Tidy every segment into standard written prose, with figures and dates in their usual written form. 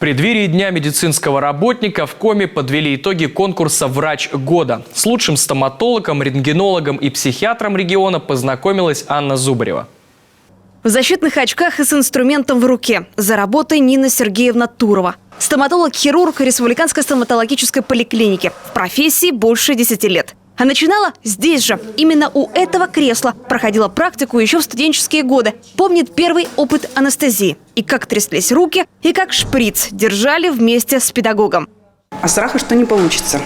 преддверии Дня медицинского работника в Коми подвели итоги конкурса «Врач года». С лучшим стоматологом, рентгенологом и психиатром региона познакомилась Анна Зубарева. В защитных очках и с инструментом в руке. За работой Нина Сергеевна Турова. Стоматолог-хирург Республиканской стоматологической поликлиники. В профессии больше 10 лет. А начинала здесь же. Именно у этого кресла проходила практику еще в студенческие годы. Помнит первый опыт анестезии. И как тряслись руки, и как шприц держали вместе с педагогом. А страха, что не получится.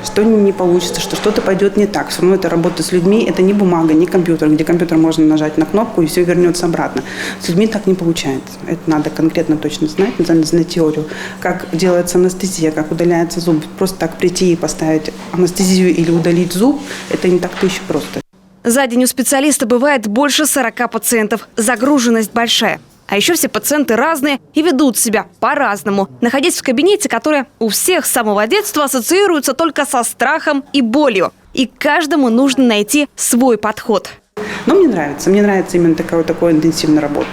Что не получится, что что-то пойдет не так. Все равно это работа с людьми, это не бумага, не компьютер, где компьютер можно нажать на кнопку и все вернется обратно. С людьми так не получается. Это надо конкретно точно знать, знать теорию, как делается анестезия, как удаляется зуб. Просто так прийти и поставить анестезию или удалить зуб, это не так-то еще просто. За день у специалиста бывает больше 40 пациентов. Загруженность большая. А еще все пациенты разные и ведут себя по-разному, находясь в кабинете, который у всех с самого детства ассоциируется только со страхом и болью. И каждому нужно найти свой подход. Но мне нравится именно такой интенсивной работа.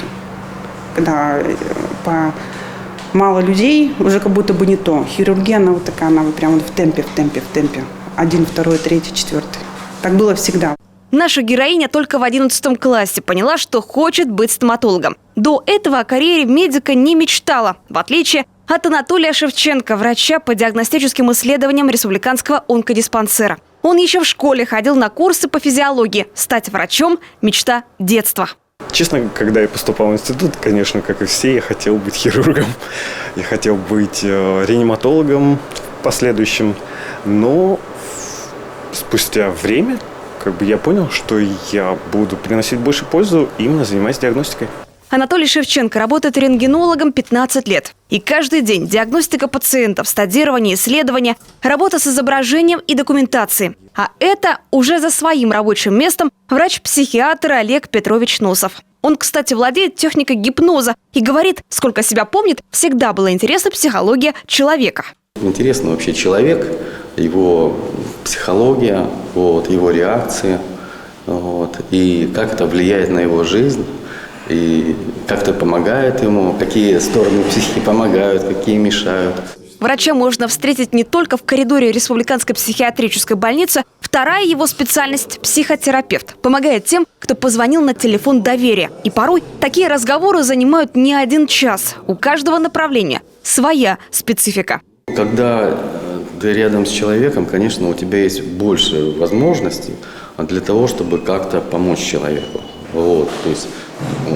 Когда мало людей, уже как будто бы не то. Хирургия, она вот такая, она вот прямо в темпе. 1, 2, 3, 4. Так было всегда. Наша героиня только в 11 классе поняла, что хочет быть стоматологом. До этого о карьере медика не мечтала, в отличие от Анатолия Шевченко, врача по диагностическим исследованиям Республиканского онкодиспансера. Он еще в школе ходил на курсы по физиологии. Стать врачом – мечта детства. Честно, когда я поступал в институт, конечно, как и все, я хотел быть хирургом. Я хотел быть реаниматологом в последующем. Но спустя время я понял, что я буду приносить больше пользу, именно занимаясь диагностикой. Анатолий Шевченко работает рентгенологом 15 лет. И каждый день диагностика пациентов, стадирование, исследование, работа с изображением и документацией. А это уже за своим рабочим местом врач-психиатр Олег Петрович Носов. Он, кстати, владеет техникой гипноза и говорит, сколько себя помнит, всегда была интересна психология человека. Интересно вообще человек, его психология, его реакции, и как это влияет на его жизнь, и как это помогает ему, какие стороны психики помогают, какие мешают. Врача можно встретить не только в коридоре Республиканской психиатрической больницы. Вторая его специальность – психотерапевт. Помогает тем, кто позвонил на телефон доверия. И порой такие разговоры занимают не 1 час. У каждого направления своя специфика. Когда ты рядом с человеком, конечно, у тебя есть больше возможностей для того, чтобы как-то помочь человеку. То есть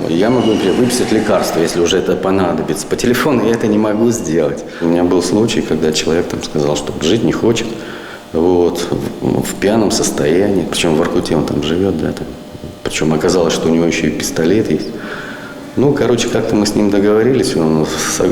я могу, например, выписать лекарство, если уже это понадобится. По телефону я это не могу сделать. У меня был случай, когда человек сказал, что жить не хочет, в пьяном состоянии, причем в Воркуте он там живет, причем оказалось, что у него еще и пистолет есть. Как-то мы с ним договорились, он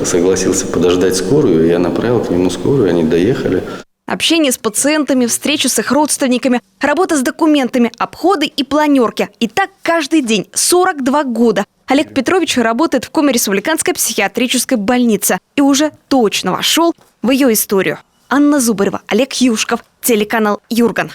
согласился подождать скорую, я направил к нему скорую, они доехали. Общение с пациентами, встречи с их родственниками, работа с документами, обходы и планерки. И так каждый день, 42 года. Олег Петрович работает в Коми Республиканской психиатрической больнице и уже точно вошел в ее историю. Анна Зубарева, Олег Юшков, телеканал «Юрган».